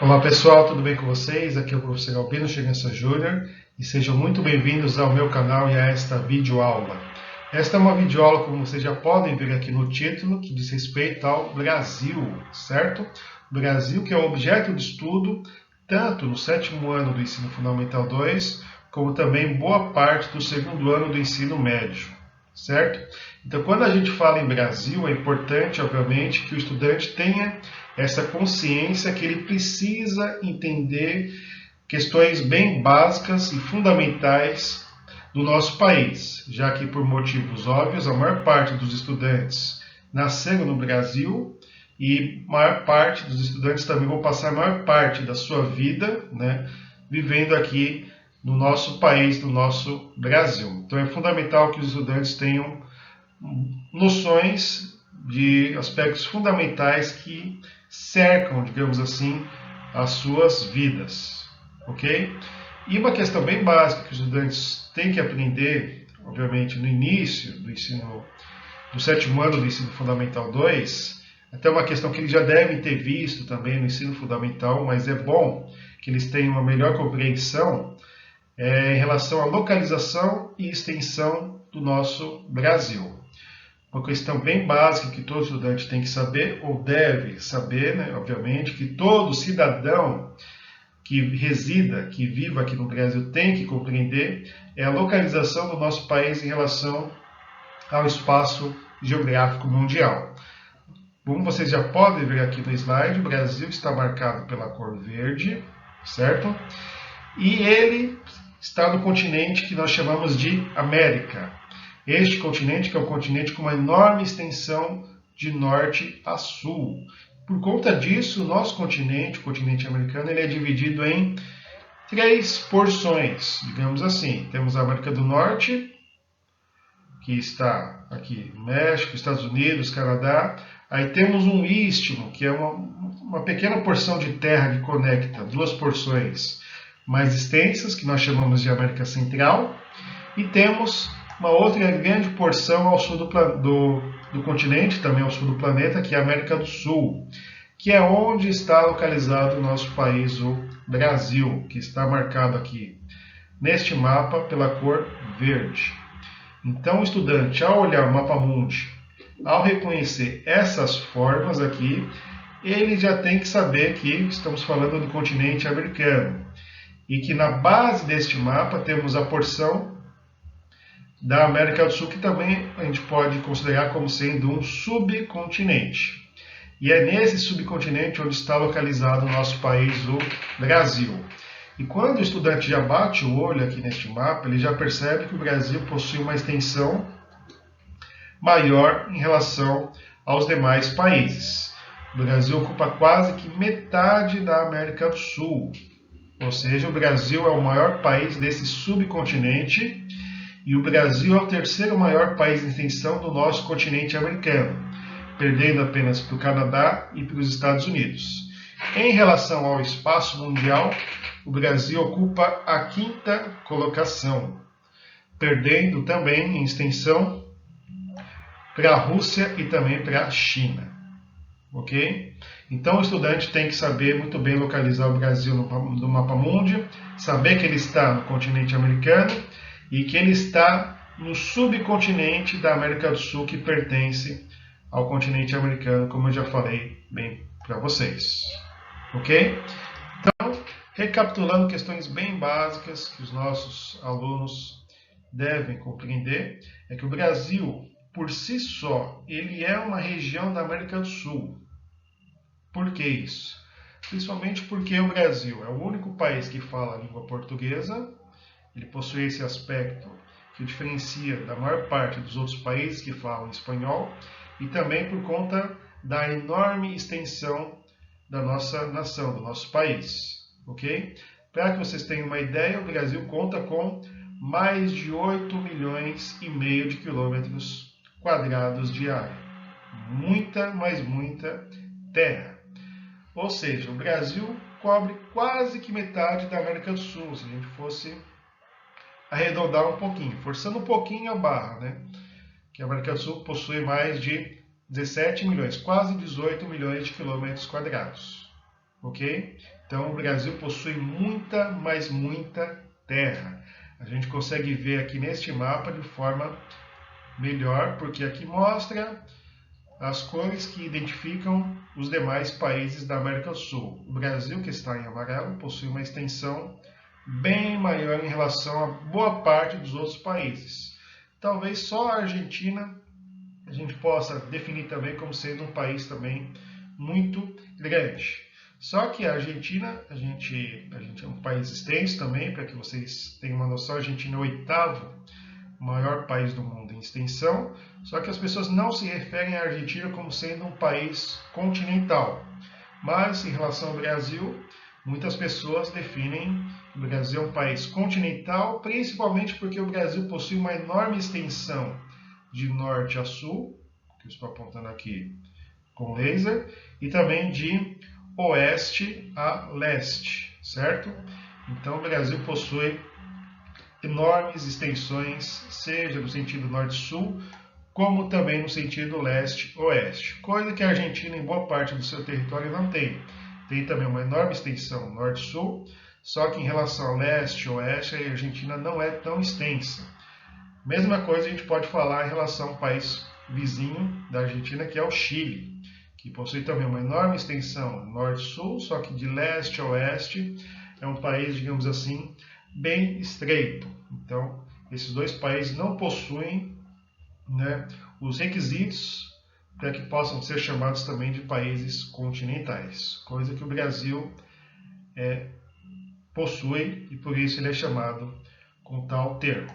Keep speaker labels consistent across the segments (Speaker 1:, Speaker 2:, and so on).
Speaker 1: Olá pessoal, tudo bem com vocês? Aqui é o professor Albino Chigança Júnior e sejam muito bem-vindos ao meu canal e a esta videoaula. Esta é uma videoaula, como vocês já podem ver aqui no título, que diz respeito ao Brasil, certo? Brasil, que é um objeto de estudo tanto no 7º ano do Ensino Fundamental 2, como também boa parte do 2º ano do ensino médio, certo? Então, quando a gente fala em Brasil, é importante, obviamente, que o estudante tenha essa consciência que ele precisa entender questões bem básicas e fundamentais do nosso país, já que, por motivos óbvios, a maior parte dos estudantes nasceram no Brasil e a maior parte dos estudantes também vão passar a maior parte da sua vida, vivendo aqui no nosso país, no nosso Brasil. Então é fundamental que os estudantes tenham noções de aspectos fundamentais que cercam, digamos assim, as suas vidas, ok? E uma questão bem básica que os estudantes têm que aprender, obviamente, no início do ensino, do 7º ano do Ensino Fundamental 2, até uma questão que eles já devem ter visto também no ensino fundamental, mas é bom que eles tenham uma melhor compreensão em relação à localização e extensão do nosso Brasil. Uma questão bem básica que todo estudante tem que saber, ou deve saber, obviamente, que todo cidadão que resida, que viva aqui no Brasil tem que compreender, é a localização do nosso país em relação ao espaço geográfico mundial. Como vocês já podem ver aqui no slide, o Brasil está marcado pela cor verde, certo? E ele está no continente que nós chamamos de América. Este continente que é um continente com uma enorme extensão de norte a sul. Por conta disso, o nosso continente, o continente americano, ele é dividido em 3 porções, digamos assim. Temos a América do Norte, que está aqui no México, Estados Unidos, Canadá. Aí temos um istmo, que é uma pequena porção de terra que conecta 2 porções mais extensas, que nós chamamos de América Central. E temos uma outra grande porção ao sul do continente, também ao sul do planeta, que é a América do Sul, que é onde está localizado o nosso país, o Brasil, que está marcado aqui neste mapa pela cor verde. Então, o estudante, ao olhar o mapa mundi, ao reconhecer essas formas aqui, ele já tem que saber que estamos falando do continente americano e que na base deste mapa temos a porção da América do Sul, que também a gente pode considerar como sendo um subcontinente. E é nesse subcontinente onde está localizado o nosso país, o Brasil. E quando o estudante já bate o olho aqui neste mapa, ele já percebe que o Brasil possui uma extensão maior em relação aos demais países. O Brasil ocupa quase que metade da América do Sul. Ou seja, o Brasil é o maior país desse subcontinente e o Brasil é o 3º maior país em extensão do nosso continente americano, perdendo apenas para o Canadá e para os Estados Unidos. Em relação ao espaço mundial, o Brasil ocupa a 5ª colocação, perdendo também em extensão para a Rússia e também para a China. Ok? Então o estudante tem que saber muito bem localizar o Brasil no mapa mundi, saber que ele está no continente americano e que ele está no subcontinente da América do Sul, que pertence ao continente americano, como eu já falei bem para vocês. Ok? Então, recapitulando questões bem básicas que os nossos alunos devem compreender, é que o Brasil, por si só, ele é uma região da América do Sul. Por que isso? Principalmente porque o Brasil é o único país que fala a língua portuguesa. Ele possui esse aspecto que o diferencia da maior parte dos outros países que falam espanhol e também por conta da enorme extensão da nossa nação, do nosso país. Ok? Para que vocês tenham uma ideia, o Brasil conta com mais de 8 milhões e meio de quilômetros quadrados de área. Muita, mas muita terra. Ou seja, o Brasil cobre quase que metade da América do Sul, se a gente fosse arredondar um pouquinho, forçando um pouquinho a barra, que a América do Sul possui mais de 17 milhões, quase 18 milhões de quilômetros quadrados. ok? Então o Brasil possui muita, mas muita terra. A gente consegue ver aqui neste mapa de forma melhor, porque aqui mostra as cores que identificam os demais países da América do Sul. O Brasil, que está em amarelo, possui uma extensão bem maior em relação a boa parte dos outros países. Talvez só a Argentina a gente possa definir também como sendo um país também muito grande. Só que a Argentina, a gente é um país extenso também, para que vocês tenham uma noção, a Argentina é o oitavo maior país do mundo em extensão, só que as pessoas não se referem à Argentina como sendo um país continental. Mas em relação ao Brasil, muitas pessoas definem que o Brasil é um país continental, principalmente porque o Brasil possui uma enorme extensão de norte a sul, que eu estou apontando aqui com laser, e também de oeste a leste, certo? Então o Brasil possui enormes extensões, seja no sentido norte-sul, como também no sentido leste-oeste, coisa que a Argentina, em boa parte do seu território, não tem. Tem também uma enorme extensão norte-sul, só que em relação ao leste-oeste, a Argentina não é tão extensa. Mesma coisa a gente pode falar em relação ao país vizinho da Argentina, que é o Chile, que possui também uma enorme extensão norte-sul, só que de leste a oeste é um país, digamos assim, bem estreito. Então, esses dois países não possuem, né, os requisitos para que possam ser chamados também de países continentais, coisa que o Brasil possui e por isso ele é chamado com tal termo,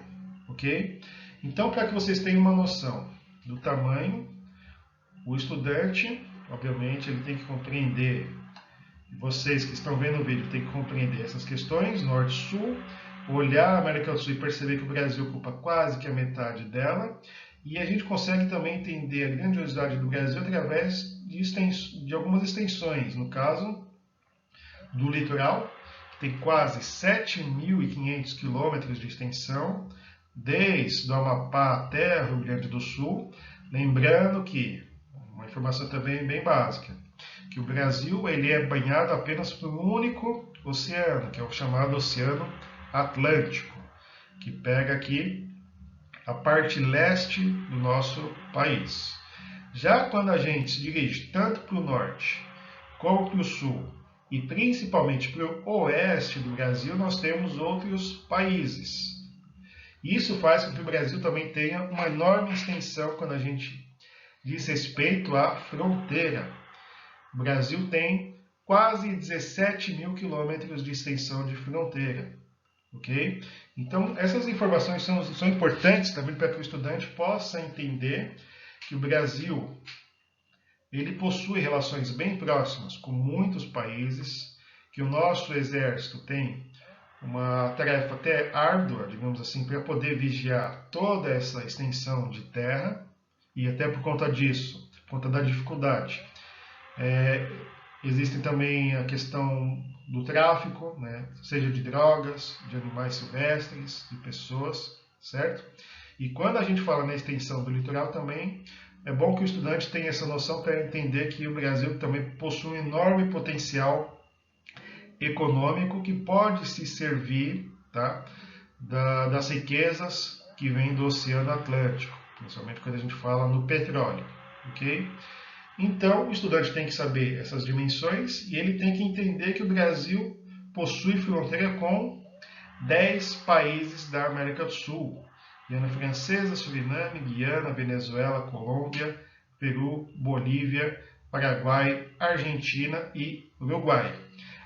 Speaker 1: ok? Então, para que vocês tenham uma noção do tamanho, o estudante, obviamente, ele tem que compreender, vocês que estão vendo o vídeo têm que compreender essas questões, norte-sul, olhar a América do Sul e perceber que o Brasil ocupa quase que a metade dela, e a gente consegue também entender a grandiosidade do Brasil através de algumas extensões, no caso do litoral, que tem quase 7.500 quilômetros de extensão, desde o Amapá até o Rio Grande do Sul, lembrando que, uma informação também bem básica, que o Brasil ele é banhado apenas por um único oceano, que é o chamado Oceano Atlântico, que pega aqui a parte leste do nosso país. Já quando a gente se dirige tanto para o norte como para o sul, e principalmente para o oeste do Brasil, nós temos outros países. Isso faz com que o Brasil também tenha uma enorme extensão quando a gente diz respeito à fronteira. O Brasil tem quase 17.000 quilômetros de extensão de fronteira. Ok? Então, essas informações são importantes também para que o estudante possa entender que o Brasil ele possui relações bem próximas com muitos países, que o nosso exército tem uma tarefa até árdua, digamos assim, para poder vigiar toda essa extensão de terra, e até por conta disso, por conta da dificuldade. Existe também a questão do tráfico, né, seja de drogas, de animais silvestres, de pessoas, certo? E quando a gente fala na extensão do litoral também, é bom que o estudante tenha essa noção para entender que o Brasil também possui um enorme potencial econômico que pode se servir, tá, das riquezas que vêm do Oceano Atlântico, principalmente quando a gente fala no petróleo, ok? Então, o estudante tem que saber essas dimensões e ele tem que entender que o Brasil possui fronteira com 10 países da América do Sul: Guiana Francesa, Suriname, Guiana, Venezuela, Colômbia, Peru, Bolívia, Paraguai, Argentina e Uruguai.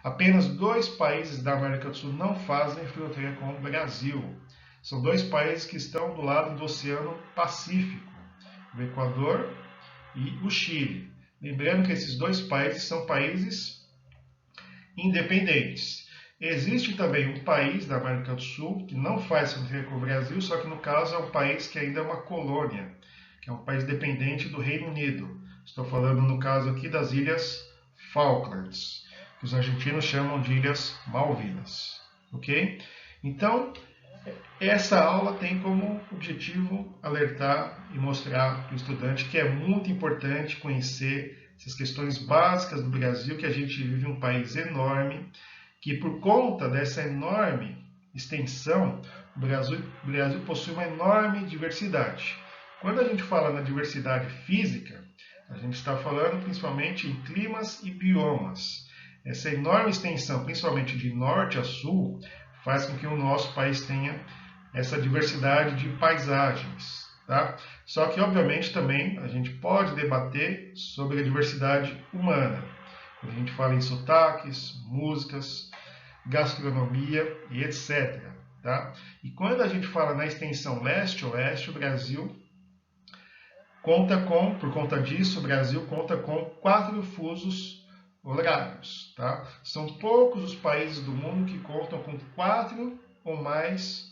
Speaker 1: Apenas 2 países da América do Sul não fazem fronteira com o Brasil. São 2 países que estão do lado do Oceano Pacífico, o Equador e o Chile. Lembrando que esses 2 países são países independentes. Existe também um país da América do Sul que não faz fronteira com o Brasil, só que no caso é um país que ainda é uma colônia, que é um país dependente do Reino Unido. Estou falando no caso aqui das Ilhas Falklands, que os argentinos chamam de Ilhas Malvinas. Ok? Então, essa aula tem como objetivo alertar e mostrar para o estudante que é muito importante conhecer essas questões básicas do Brasil, que a gente vive um país enorme, que por conta dessa enorme extensão, o Brasil possui uma enorme diversidade. Quando a gente fala na diversidade física, a gente está falando principalmente em climas e biomas. Essa enorme extensão, principalmente de norte a sul, faz com que o nosso país tenha essa diversidade de paisagens. Tá? Só que, obviamente, também a gente pode debater sobre a diversidade humana. Quando a gente fala em sotaques, músicas, gastronomia e etc. Tá? E quando a gente fala na extensão leste-oeste, o Brasil por conta disso, o Brasil conta com 4 fusos horários. Tá? São poucos os países do mundo que contam com 4 ou mais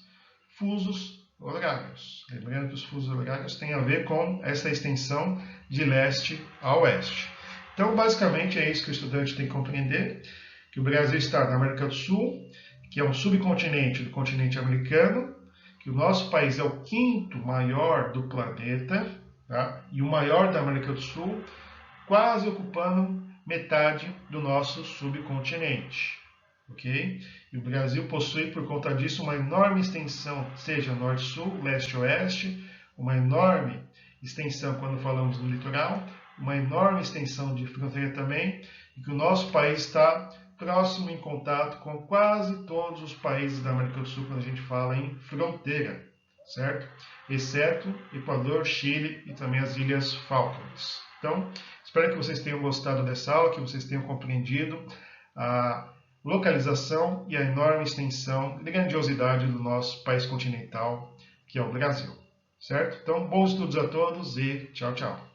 Speaker 1: fusos horários. Lembrando que os fusos horários têm a ver com essa extensão de leste a oeste. Então, basicamente, é isso que o estudante tem que compreender, que o Brasil está na América do Sul, que é um subcontinente do continente americano, que o nosso país é o 5º maior do planeta, tá? E o maior da América do Sul, quase ocupando metade do nosso subcontinente. Okay? E o Brasil possui, por conta disso, uma enorme extensão, seja norte-sul, leste-oeste, uma enorme extensão quando falamos do litoral, uma enorme extensão de fronteira também, e que o nosso país está próximo em contato com quase todos os países da América do Sul quando a gente fala em fronteira, certo? Exceto Equador, Chile e também as Ilhas Falklands. Então, espero que vocês tenham gostado dessa aula, que vocês tenham compreendido a localização e a enorme extensão e grandiosidade do nosso país continental, que é o Brasil. Certo? Então, bons estudos a todos e tchau, tchau.